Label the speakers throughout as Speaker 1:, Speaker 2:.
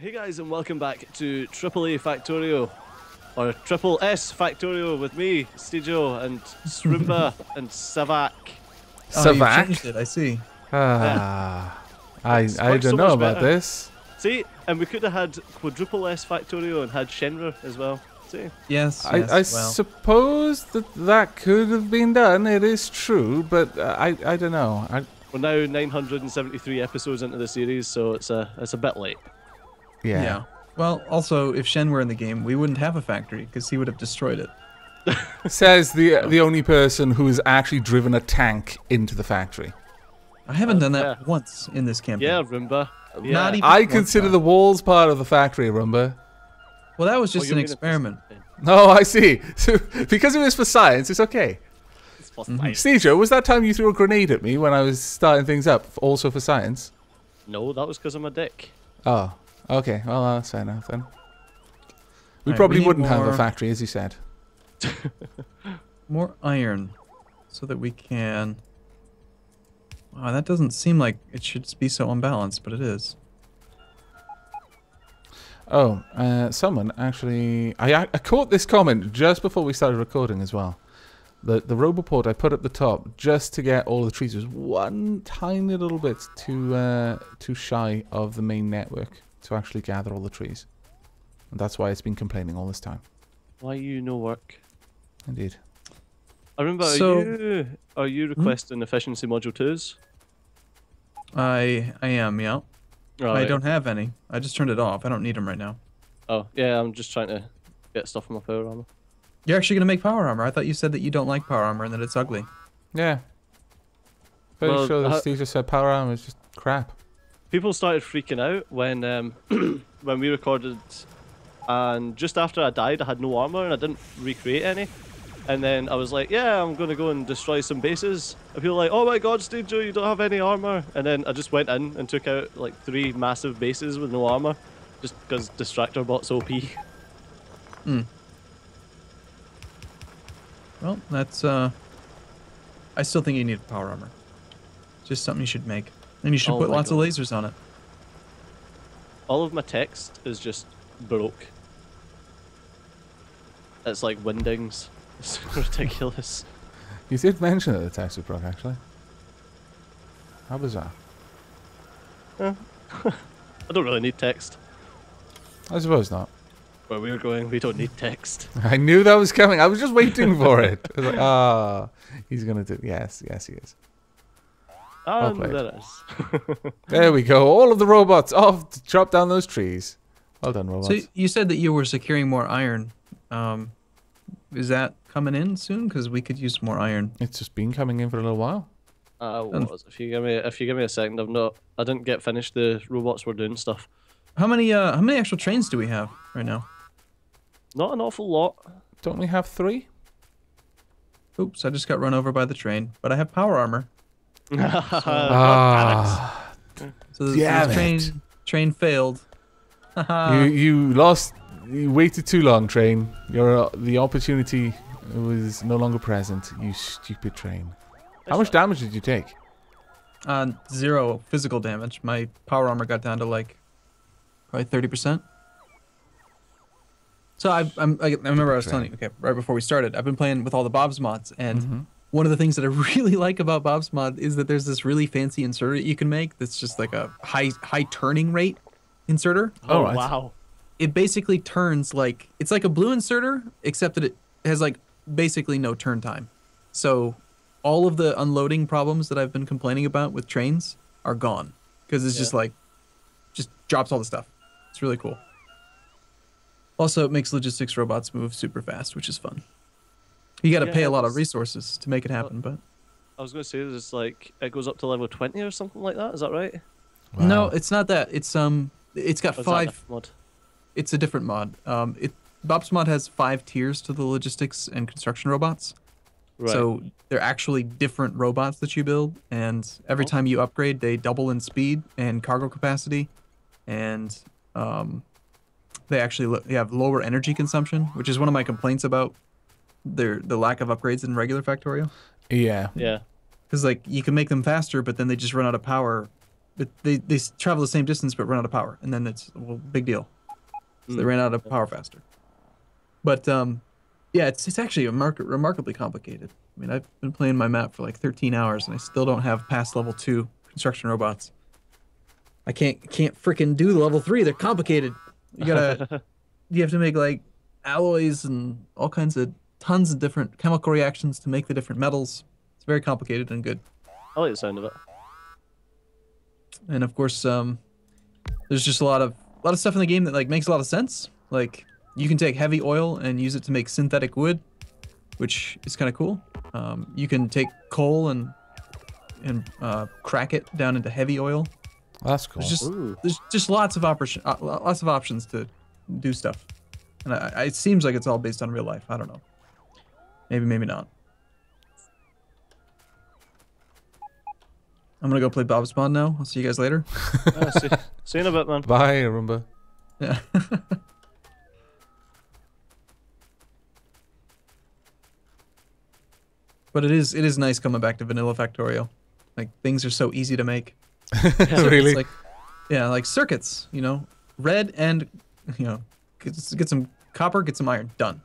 Speaker 1: Hey guys, and welcome back to AAA Factorio, or Triple S Factorio with me, Stijo, and Srumba, and Savak.
Speaker 2: Oh, you
Speaker 3: Savak?
Speaker 2: changed it, I see.
Speaker 3: I
Speaker 1: It's worked so
Speaker 3: don't know
Speaker 1: much
Speaker 3: about
Speaker 1: better.
Speaker 3: this.
Speaker 1: See, and we could have had Quadruple S Factorio and had Shenra as well. See?
Speaker 2: Yes,
Speaker 3: I
Speaker 2: well,
Speaker 3: suppose that could have been done. It is true, but I don't know.
Speaker 1: We're now 973 episodes into the series, so it's a bit late.
Speaker 2: yeah. Well, also, if Shen were in the game, we wouldn't have a factory, because he would have destroyed it.
Speaker 3: Says the only person who has actually driven a tank into the factory.
Speaker 2: I haven't done that
Speaker 1: yeah.
Speaker 2: once in this campaign.
Speaker 1: Yeah, Roomba. Yeah.
Speaker 2: Not even
Speaker 3: I
Speaker 2: once,
Speaker 3: consider
Speaker 2: though.
Speaker 3: the walls part of the factory, Rumba.
Speaker 2: Well, that was
Speaker 1: Oh,
Speaker 2: just
Speaker 1: you
Speaker 2: an
Speaker 1: mean it's-
Speaker 2: experiment.
Speaker 3: Oh, I see. So, because it was for science, it's okay.
Speaker 1: It's for science.
Speaker 3: Stijo, was that time you threw a grenade at me when I was starting things up, also for science?
Speaker 1: No, that was because I'm a dick.
Speaker 3: Oh, okay. Well, that's fair enough then. We
Speaker 2: Alright,
Speaker 3: probably
Speaker 2: we need
Speaker 3: wouldn't have a
Speaker 2: more-
Speaker 3: factory, as you said.
Speaker 2: More iron, so that we can... Wow, that doesn't seem like it should be so unbalanced, but it is.
Speaker 3: Oh, someone actually... I caught this comment just before we started recording as well. The Roboport I put at the top just to get all the trees was one tiny little bit too shy of the main network to actually gather all the trees. And that's why it's been complaining all this time.
Speaker 1: Why you no work?
Speaker 3: Indeed.
Speaker 1: I remember,
Speaker 2: So-
Speaker 1: are you requesting efficiency module 2s?
Speaker 2: I am, yeah. I
Speaker 1: Right.
Speaker 2: don't have any. I just turned it off. I don't need them right now.
Speaker 1: Oh, yeah, I'm just trying to get stuff from my power armor.
Speaker 2: You're actually going to make power armor. I thought you said that you don't like power armor and that it's ugly.
Speaker 3: Yeah. Pretty
Speaker 1: Well,
Speaker 3: sure the Steve just said power armor is just crap.
Speaker 1: People started freaking out when when we recorded, and just after I died, I had no armor and I didn't recreate any. And then I was like, yeah, I'm gonna go and destroy some bases. And people were like, oh my god, Steve Joe, you don't have any armor. And then I just went in and took out like 3 massive bases with no armor, just because Distractor bot's OP.
Speaker 2: Well, that's, I still think you need power armor. Just something you should make. And you should
Speaker 1: Oh
Speaker 2: put
Speaker 1: my
Speaker 2: lots
Speaker 1: God.
Speaker 2: of lasers on it.
Speaker 1: All of my text is just broke. It's like windings. It's ridiculous.
Speaker 3: You did mention that the text was broke, actually. How bizarre.
Speaker 1: I don't really need text.
Speaker 3: I suppose not.
Speaker 1: Where we were going, we don't need text.
Speaker 3: I knew that was coming. I was just waiting for it. I was like, ah, he's going to do... Yes, he is.
Speaker 1: And
Speaker 3: played.
Speaker 1: there it is.
Speaker 3: There we go. All of the robots off to chop down those trees. Well done, robots.
Speaker 2: So you said that you were securing more iron. Is that coming in soon? Because we could use more iron.
Speaker 3: It's just been coming in for a little while.
Speaker 1: If you give me a second, I didn't get finished. The robots were doing stuff.
Speaker 2: How many actual trains do we have right now?
Speaker 1: Not an awful lot.
Speaker 3: Don't we have 3?
Speaker 2: Oops, I just got run over by the train. But I have power armor.
Speaker 3: Ah,
Speaker 2: So the
Speaker 3: Damn it.
Speaker 2: train failed.
Speaker 3: you lost. You waited too long, train. The opportunity was no longer present. You stupid train. How much damage did you take?
Speaker 2: 0 physical damage. My power armor got down to like probably 30%. So I remember I was telling you, okay, right before we started, I've been playing with all the Bob's mods, and one of the things that I really like about Bob's mod is that there's this really fancy inserter that you can make that's just like a high turning rate inserter.
Speaker 1: Oh,
Speaker 3: right.
Speaker 1: wow.
Speaker 2: It basically turns like, it's like a blue inserter, except that it has like basically no turn time. So all of the unloading problems that I've been complaining about with trains are gone, because it's just like, just drops all the stuff. It's really cool. Also, it makes logistics robots move super fast, which is fun. You got to pay a lot of resources to make it happen, but
Speaker 1: I was going to say it's like it goes up to level 20 or something like that. Is that right?
Speaker 3: Wow.
Speaker 2: no, it's not that. It's got
Speaker 1: Or is that
Speaker 2: 5.
Speaker 1: a mod?
Speaker 2: It's a different mod. Bob's mod has 5 tiers to the logistics and construction robots.
Speaker 1: Right.
Speaker 2: So they're actually different robots that you build, and every time you upgrade, they double in speed and cargo capacity, and they actually have lower energy consumption, which is one of my complaints about the lack of upgrades in regular Factorio.
Speaker 3: Yeah.
Speaker 1: Yeah.
Speaker 2: Because like you can make them faster, but then they just run out of power but they travel the same distance but run out of power, and then it's well, big deal. So they ran out of power faster. But yeah, it's actually remarkably complicated. I mean, I've been playing my map for like 13 hours, and I still don't have past level 2 construction robots. I can't freaking do the level 3. They're complicated. You have to make like alloys and all kinds of tons of different chemical reactions to make the different metals. It's very complicated and good.
Speaker 1: I like the sound of it.
Speaker 2: And of course, there's just a lot of stuff in the game that like makes a lot of sense. Like you can take heavy oil and use it to make synthetic wood, which is kind of cool. You can take coal and crack it down into heavy oil.
Speaker 3: That's cool.
Speaker 2: There's just lots of options to do stuff, and it seems like it's all based on real life. I don't know. Maybe not. I'm gonna go play Bob's Spawn now. I'll see you guys later.
Speaker 1: See you in a bit, man.
Speaker 3: Bye, Arumba.
Speaker 2: Yeah. But it is nice coming back to vanilla Factorio. Like things are so easy to make.
Speaker 3: Really?
Speaker 2: Like, yeah, like circuits. You know, red and get some copper, get some iron. Done.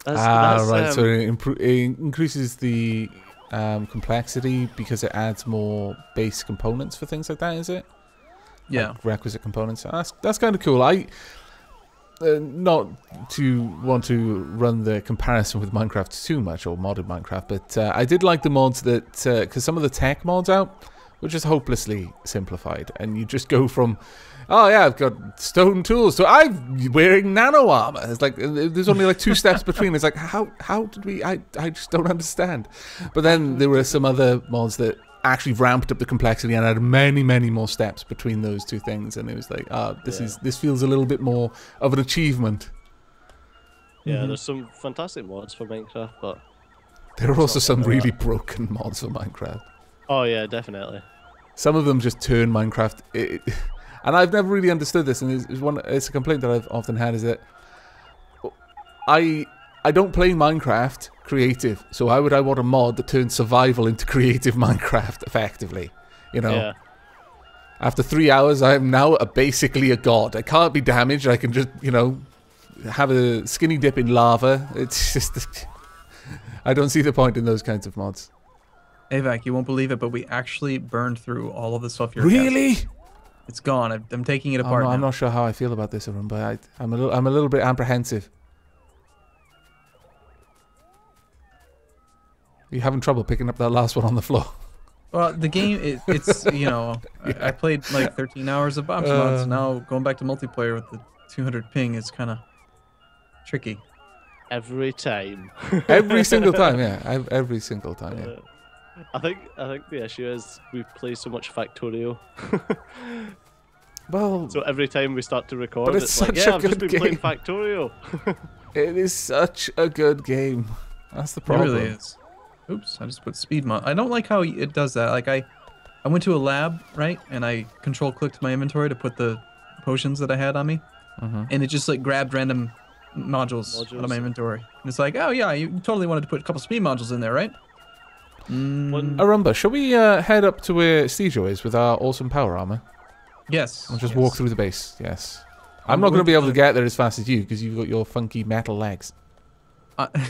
Speaker 3: Right. So it increases the complexity because it adds more base components for things like that. Is it?
Speaker 2: Yeah.
Speaker 3: Like requisite components. That's kind of cool. I not to want to run the comparison with Minecraft too much or modded Minecraft, but I did like the mods that because some of the tech mods out were just hopelessly simplified, and you just go from, oh yeah, I've got stone tools, so I'm wearing nano armor. It's like there's only like 2 steps between. It's like how did we? I just don't understand. But then there were some other mods that actually ramped up the complexity and had many more steps between those 2 things, and it was like, this feels a little bit more of an achievement.
Speaker 1: Yeah, there's some fantastic mods for Minecraft, but
Speaker 3: there are also some really broken mods for Minecraft.
Speaker 1: Oh yeah, definitely.
Speaker 3: Some of them just turn Minecraft, and I've never really understood this, and it's a complaint that I've often had, is that I don't play Minecraft creative, so why would I want a mod that turns survival into creative Minecraft effectively? You know?
Speaker 1: Yeah.
Speaker 3: After 3 hours, I am now basically a god. I can't be damaged. I can just, have a skinny dip in lava. It's just... I don't see the point in those kinds of mods.
Speaker 2: Avac, you won't believe it, but we actually burned through all of the stuff you're
Speaker 3: Really?
Speaker 2: casting. It's gone. I'm taking it apart now.
Speaker 3: I'm not sure how I feel about this, Arumba. I'm a little bit apprehensive. Are you having trouble picking up that last one on the floor?
Speaker 2: Well, the game, it's I played like 13 hours of Bob's mods. Now going back to multiplayer with the 200 ping is kind of tricky.
Speaker 1: Every time.
Speaker 3: Every single time, yeah. Every single time, yeah.
Speaker 1: I think the issue is we play so much Factorio.
Speaker 3: Well,
Speaker 1: so every time we start to record,
Speaker 3: but it's such a
Speaker 1: I've just been playing Factorio.
Speaker 3: It is such a good game. That's the problem.
Speaker 2: It really is. Oops, I just put speed mod. I don't like how it does that. Like I went to a lab, right, and I control-clicked my inventory to put the potions that I had on me, and it just like grabbed random modules out of my inventory. And it's like, oh yeah, you totally wanted to put a couple speed modules in there, right?
Speaker 3: Arumba, shall we head up to where Stejo is with our awesome power armor?
Speaker 2: Yes.
Speaker 3: And just walk through the base, yes. I'm not going to be able to get there as fast as you, because you've got your funky metal legs.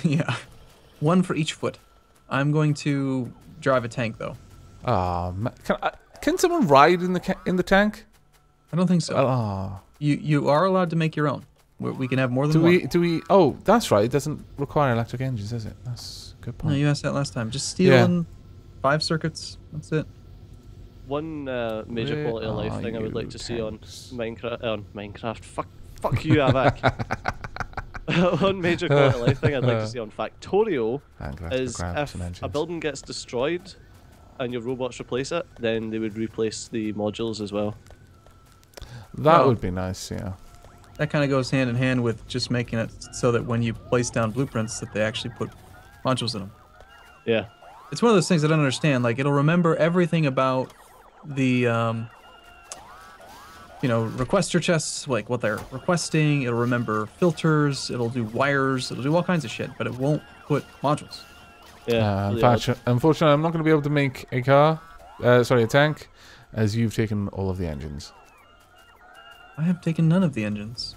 Speaker 2: Yeah. 1 for each foot. I'm going to drive a tank, though.
Speaker 3: Can someone ride in the tank?
Speaker 2: I don't think so. You are allowed to make your own. We can have more than one.
Speaker 3: Do we? Oh, that's right. It doesn't require electric engines, does it? That's a good point.
Speaker 2: No, you asked that last time. Just steel and 5 circuits. That's it.
Speaker 1: One major quality of life thing I would like to see on Minecraft. Fuck you, Avac. One major quality of life thing I'd like to see on Factorio is if a building gets destroyed and your robots replace it, then they would replace the modules as well.
Speaker 3: That would be nice, yeah.
Speaker 2: That kind of goes hand in hand with just making it so that when you place down blueprints that they actually put modules in them.
Speaker 1: Yeah.
Speaker 2: It's one of those things I don't understand. Like, it'll remember everything about the, requester chests, like what they're requesting. It'll remember filters. It'll do wires. It'll do all kinds of shit, but it won't put modules.
Speaker 1: Yeah.
Speaker 3: Unfortunately, I'm not going to be able to make a car. A tank. as you've taken all of the engines.
Speaker 2: I have taken none of the engines.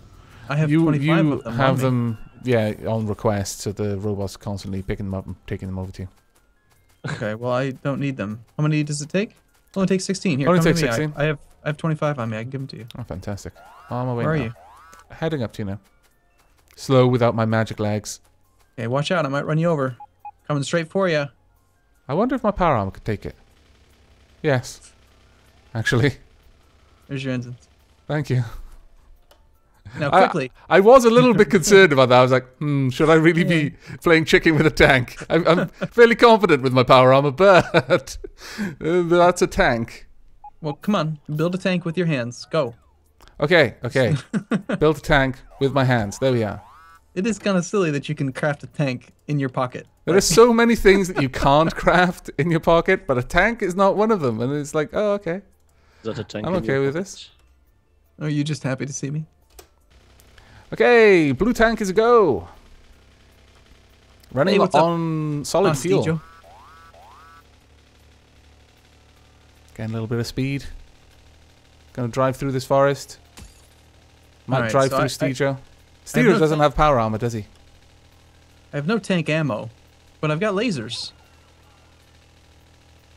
Speaker 2: I have
Speaker 3: You
Speaker 2: 25 of them.
Speaker 3: have
Speaker 2: on me.
Speaker 3: them, yeah, on request, so the robot's constantly picking them up and taking them over to you.
Speaker 2: Okay, well, I don't need them. How many does it take? Only takes 16. Here,
Speaker 3: Only
Speaker 2: come to
Speaker 3: takes
Speaker 2: me.
Speaker 3: 16?
Speaker 2: I have 25 on me. I can give them to you.
Speaker 3: Oh, fantastic. On my way
Speaker 2: Where are
Speaker 3: now.
Speaker 2: you?
Speaker 3: Heading up to you now. Slow without my magic legs.
Speaker 2: Okay, watch out. I might run you over. Coming straight for you.
Speaker 3: I wonder if my power armor could take it. Yes. Actually.
Speaker 2: There's your engines.
Speaker 3: Thank you.
Speaker 2: Now, quickly.
Speaker 3: I was a little bit concerned about that. I was like, should I really be playing chicken with a tank? I'm fairly confident with my power armor, but that's a tank.
Speaker 2: Well, come on. Build a tank with your hands. Go.
Speaker 3: Okay. Built a tank with my hands. There we are.
Speaker 2: It is kind of silly that you can craft a tank in your pocket.
Speaker 3: There are so many things that you can't craft in your pocket, but a tank is not one of them. And it's like, oh, okay.
Speaker 1: Is that a tank?
Speaker 3: I'm okay with this.
Speaker 2: Are you just happy to see me?
Speaker 3: Okay, blue tank is a go. Running
Speaker 2: Hey, what's up?
Speaker 3: on solid fuel.
Speaker 2: Steejo.
Speaker 3: Getting a little bit of speed. Gonna drive through this forest. Might
Speaker 2: Alright,
Speaker 3: drive
Speaker 2: so
Speaker 3: through Steejo. Steejo
Speaker 2: no
Speaker 3: doesn't have power armor, does he?
Speaker 2: I have no tank ammo, but I've got lasers.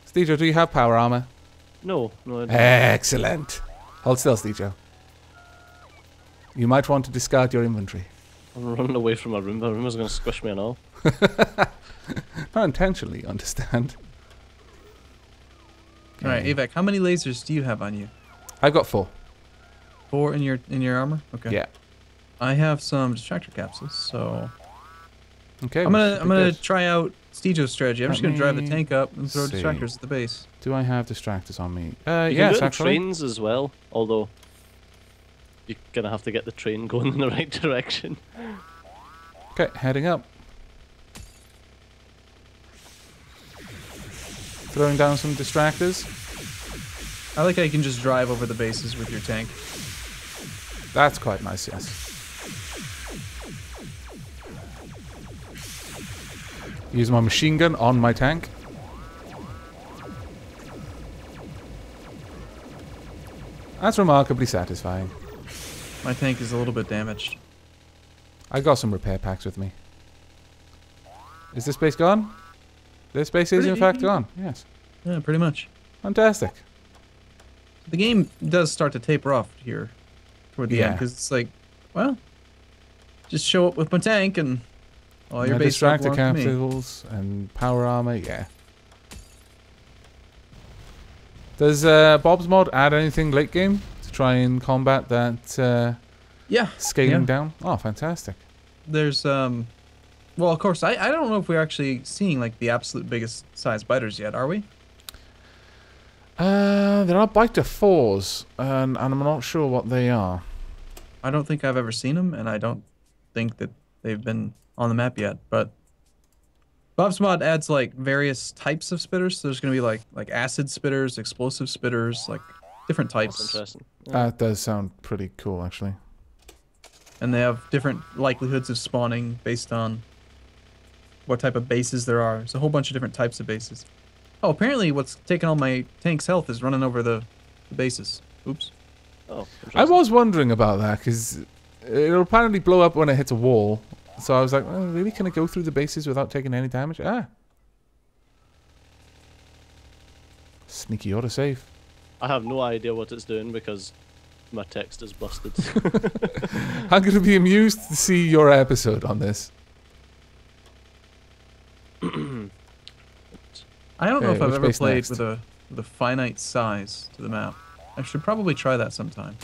Speaker 3: Steejo, do you have power armor?
Speaker 1: No, I don't.
Speaker 3: Excellent. Hold still, Steejo. You might want to discard your inventory.
Speaker 1: I'm running away from my Roomba. Roomba's going to squish me and all.
Speaker 3: Not intentionally, understand.
Speaker 2: Alright, Avek, how many lasers do you have on you?
Speaker 3: I've got 4.
Speaker 2: 4 in your armor? Okay.
Speaker 3: Yeah.
Speaker 2: I have some distractor capsules, so
Speaker 3: Okay.
Speaker 2: I'm
Speaker 3: we should be
Speaker 2: gonna
Speaker 3: good.
Speaker 2: try out Steejo's strategy. I'm
Speaker 3: Let
Speaker 2: just gonna drive the
Speaker 3: me
Speaker 2: tank up and throw
Speaker 3: see.
Speaker 2: distractors at the base.
Speaker 3: Do I have distractors on me?
Speaker 1: You can
Speaker 3: Yes,
Speaker 1: do it in
Speaker 3: actually.
Speaker 1: trains as well, although you're going to have to get the train going in the right direction.
Speaker 3: Okay, heading up. Throwing down some distractors.
Speaker 2: I like how you can just drive over the bases with your tank.
Speaker 3: That's quite nice, yes. Use my machine gun on my tank. That's remarkably satisfying.
Speaker 2: My tank is a little bit damaged.
Speaker 3: I got some repair packs with me. Is this base gone? This base is in fact gone, yes.
Speaker 2: Yeah, pretty much.
Speaker 3: Fantastic.
Speaker 2: The game does start to taper off here toward the end
Speaker 3: Yeah.
Speaker 2: because it's like, well, just show up with my tank and all your
Speaker 3: Yeah,
Speaker 2: base stuff
Speaker 3: distractor
Speaker 2: belongs to me.
Speaker 3: capsules and power armor, yeah. Does Bob's mod add anything late game to try and combat that
Speaker 2: Yeah.
Speaker 3: scaling
Speaker 2: Yeah.
Speaker 3: down? Oh, fantastic.
Speaker 2: There's well, of course, I don't know if we're actually seeing like the absolute biggest size biters yet, are we?
Speaker 3: There are biter 4s, and I'm not sure what they are.
Speaker 2: I don't think I've ever seen them, and I don't think that they've been on the map yet. But Bob's mod adds like various types of spitters. So there's gonna be like acid spitters, explosive spitters, like different
Speaker 1: That's
Speaker 2: types,
Speaker 1: interesting. Yeah.
Speaker 3: That does sound pretty cool, actually.
Speaker 2: and they have different likelihoods of spawning based on what type of bases there are. There's a whole bunch of different types of bases. Oh, apparently what's taking all my tank's health is running over the bases. Oops.
Speaker 1: Oh,
Speaker 3: I
Speaker 1: interesting.
Speaker 3: was wondering about that, because it'll apparently blow up when it hits a wall. So I was like, oh, really? Can it go through the bases without taking any damage? Ah. Sneaky autosave.
Speaker 1: I have no idea what it's doing because my text is busted.
Speaker 3: I'm going to be amused to see your episode on this.
Speaker 2: I don't know
Speaker 3: Okay,
Speaker 2: if I've
Speaker 3: which
Speaker 2: ever
Speaker 3: base
Speaker 2: played
Speaker 3: next?
Speaker 2: with a finite size to the map. I should probably try that sometime.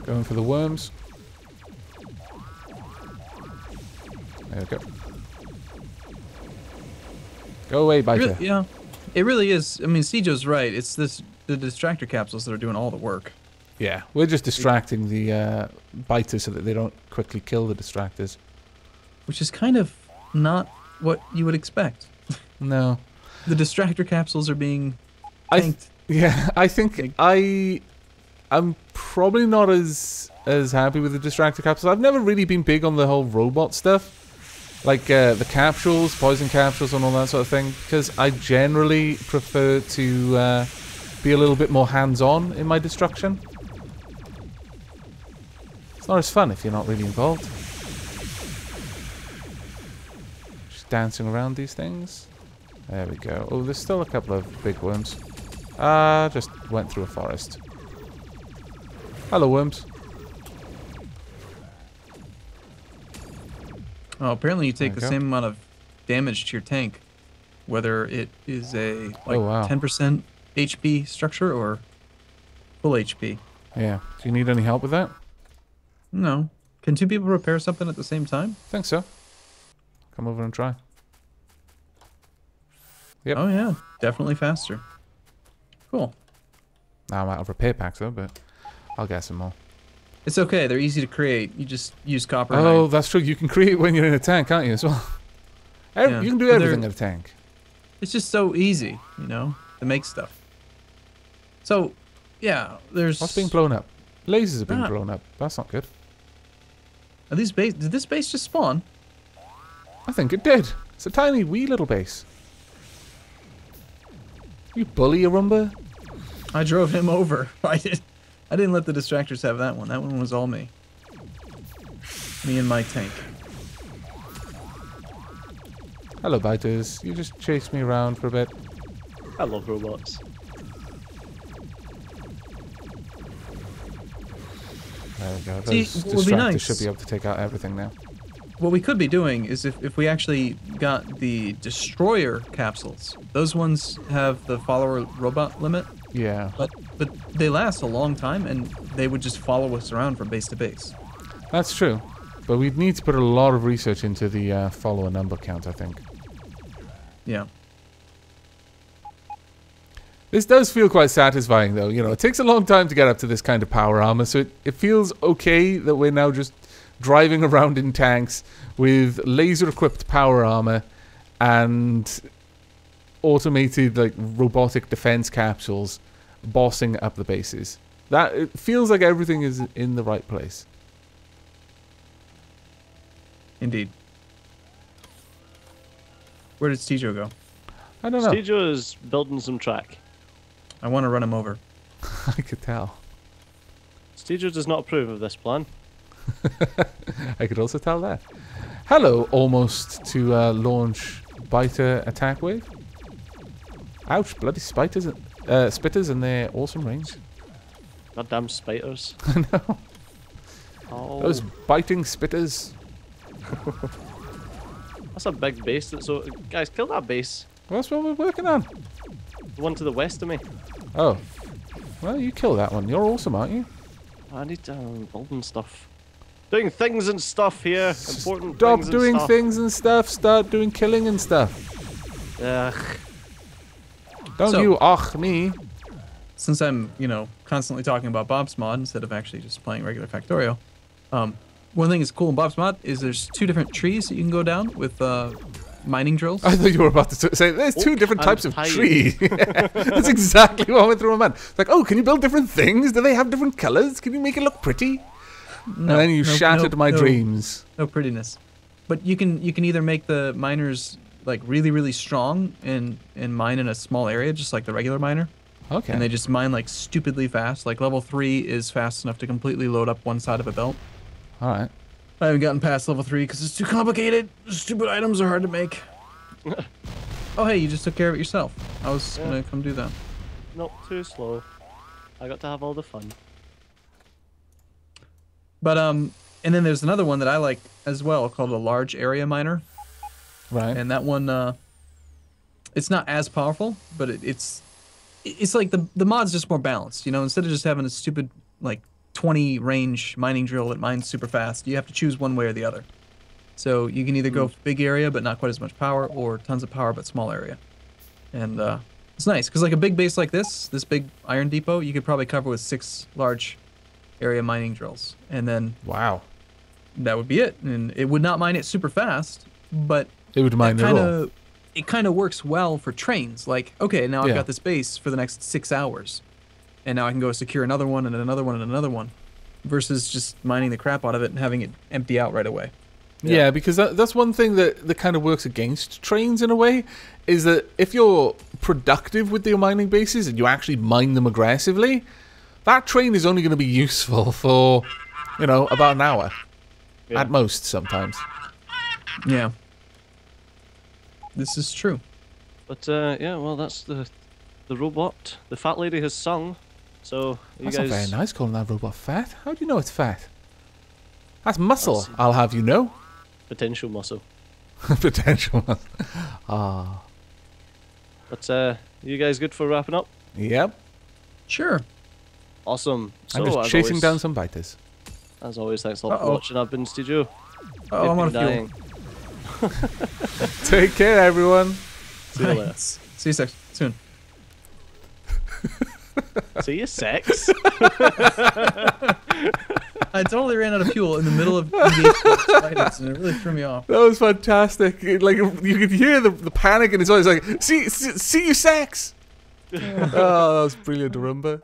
Speaker 3: Going for the worms. There we go. Go away, biter.
Speaker 2: Yeah, it really is. I mean, Steejo's right. It's the distractor capsules that are doing all the work.
Speaker 3: Yeah, we're just distracting the biters so that they don't quickly kill the distractors.
Speaker 2: Which is kind of not what you would expect.
Speaker 3: No.
Speaker 2: The distractor capsules are being
Speaker 3: I
Speaker 2: tanked.
Speaker 3: Yeah, I think I'm probably not as happy with the distractor capsules. I've never really been big on the whole robot stuff. like the capsules, poison capsules, and all that sort of thing. Because I generally prefer to be a little bit more hands-on in my destruction. It's not as fun if you're not really involved. Just dancing around these things. There we go. Oh, there's still a couple of big worms. Just went through a forest. Hello, worms.
Speaker 2: Oh, apparently you take the same amount of damage to your tank, whether it is a like 10% HP structure or full HP.
Speaker 3: Yeah. Do you need any help with that?
Speaker 2: No. Can two people repair something at the same time?
Speaker 3: I think so. Come over and try. Yep.
Speaker 2: Oh yeah, definitely faster. Cool.
Speaker 3: Now I'm out of repair packs though, but I'll get some more.
Speaker 2: It's okay, they're easy to create. You just use copper.
Speaker 3: Oh, that's true. You can create when you're in a tank, can't you, as well?
Speaker 2: Yeah,
Speaker 3: you can do everything in a tank.
Speaker 2: It's just so easy, you know, to make stuff. So, yeah, there's...
Speaker 3: What's being blown up? Lasers are being blown up. That's not good.
Speaker 2: Are these base... Did this base just spawn?
Speaker 3: I think it did. It's a tiny, wee little base. You bully, Arumba.
Speaker 2: I drove him over. I didn't let the distractors have that one. That one was all me. Me and my tank.
Speaker 3: Hello, biters. You just chased me around for a bit.
Speaker 1: I love robots.
Speaker 3: There we go.
Speaker 2: See,
Speaker 3: Those
Speaker 2: what would be
Speaker 3: distractors
Speaker 2: nice,
Speaker 3: should be able to take out everything now.
Speaker 2: what we could be doing is if we actually got the destroyer capsules. Those ones have the follower robot limit.
Speaker 3: Yeah.
Speaker 2: But they last a long time, and they would just follow us around from base to base.
Speaker 3: That's true. But we'd need to put a lot of research into the follower number count, I think.
Speaker 2: Yeah.
Speaker 3: This does feel quite satisfying, though. You know, it takes a long time to get up to this kind of power armor, so it feels okay that we're now just driving around in tanks with laser-equipped power armor and automated, like, robotic defense capsules bossing up the bases. It feels like everything is in the right place.
Speaker 2: Indeed. Where did Stejo go?
Speaker 3: I don't know.
Speaker 1: Stejo is building some track.
Speaker 2: I want to run him over.
Speaker 3: I could tell.
Speaker 1: Stejo does not approve of this plan.
Speaker 3: I could also tell that. Hello, almost to launch biter attack wave. Ouch, bloody spitters and their awesome range.
Speaker 1: Goddamn spiders.
Speaker 3: I know.
Speaker 1: Oh.
Speaker 3: Those biting spitters.
Speaker 1: That's a big base. So, guys, kill that base.
Speaker 3: Well, that's what we're working on.
Speaker 1: The one to the west of me.
Speaker 3: Oh. Well, you kill that one. You're awesome, aren't you?
Speaker 1: I need building stuff. Doing things and stuff here. Important
Speaker 3: Stop
Speaker 1: things
Speaker 3: doing
Speaker 1: and stuff.
Speaker 3: things and stuff. Start doing killing and stuff.
Speaker 1: Ugh.
Speaker 3: Don't you ach me.
Speaker 2: Since I'm, you know, constantly talking about Bob's Mod instead of actually just playing regular Factorio, one thing that's cool in Bob's Mod is there's 2 different trees that you can go down with mining drills.
Speaker 3: I thought you were about to say there's 2 different types of tree. That's exactly what went through my mind. It's like, oh, can you build different things? Do they have different colors? Can you make it look pretty?
Speaker 2: No,
Speaker 3: and then you shattered my dreams.
Speaker 2: No prettiness. But you can either make the miners like really, really strong and mine in a small area, just like the regular miner.
Speaker 3: Okay.
Speaker 2: And they just mine like stupidly fast. Like level 3 is fast enough to completely load up one side of a belt.
Speaker 3: Alright.
Speaker 2: I haven't gotten past level 3 because it's too complicated. Stupid items are hard to make. Oh hey, you just took care of it yourself. I was gonna come do that.
Speaker 1: Not too slow. I got to have all the fun.
Speaker 2: But and then there's another one that I like as well called a large area miner.
Speaker 3: Right.
Speaker 2: And that one, it's not as powerful, but it's like the mod's just more balanced. You know, instead of just having a stupid like 20 range mining drill that mines super fast, you have to choose one way or the other. So you can either go big area but not quite as much power, or tons of power but small area. And it's nice because like a big base like this big iron depot, you could probably cover with 6 large area mining drills, and then
Speaker 3: wow,
Speaker 2: that would be it. And it would not mine it super fast, but
Speaker 3: it would mine it all.
Speaker 2: It kind of works well for trains. Like, okay, now I've got this base for the next 6 hours, and now I can go secure another one and another one and another one, versus just mining the crap out of it and having it empty out right away.
Speaker 3: Yeah, because that's one thing that kind of works against trains in a way, is that if you're productive with your mining bases and you actually mine them aggressively, that train is only going to be useful for, you know, about an hour.
Speaker 1: Yeah.
Speaker 3: At most, sometimes.
Speaker 2: Yeah. This is true.
Speaker 1: But yeah, well, that's the robot. The fat lady has sung. So you
Speaker 3: That's
Speaker 1: guys.
Speaker 3: not very nice calling that robot fat. How do you know it's fat? That's muscle,
Speaker 1: That's-
Speaker 3: I'll have you know.
Speaker 1: Potential muscle.
Speaker 3: Potential muscle. Ah.
Speaker 1: But you guys good for wrapping up?
Speaker 3: Yep.
Speaker 2: Sure.
Speaker 1: Awesome. So
Speaker 3: I'm just
Speaker 1: as
Speaker 3: chasing
Speaker 1: always,
Speaker 3: down some biters.
Speaker 1: As always, thanks a lot for
Speaker 2: Uh-oh.
Speaker 1: watching. I've been Studio.
Speaker 2: Oh, I'm on a fuel.
Speaker 1: dying.
Speaker 3: Take care, everyone.
Speaker 1: See you later.
Speaker 2: Thanks. See you soon.
Speaker 1: See you, sex.
Speaker 2: I totally ran out of fuel in the middle of engaging with spiders, and it really threw me off.
Speaker 3: That was fantastic. Like, you could hear the panic in his voice. Like, see you, sex. Oh, that was brilliant, remember?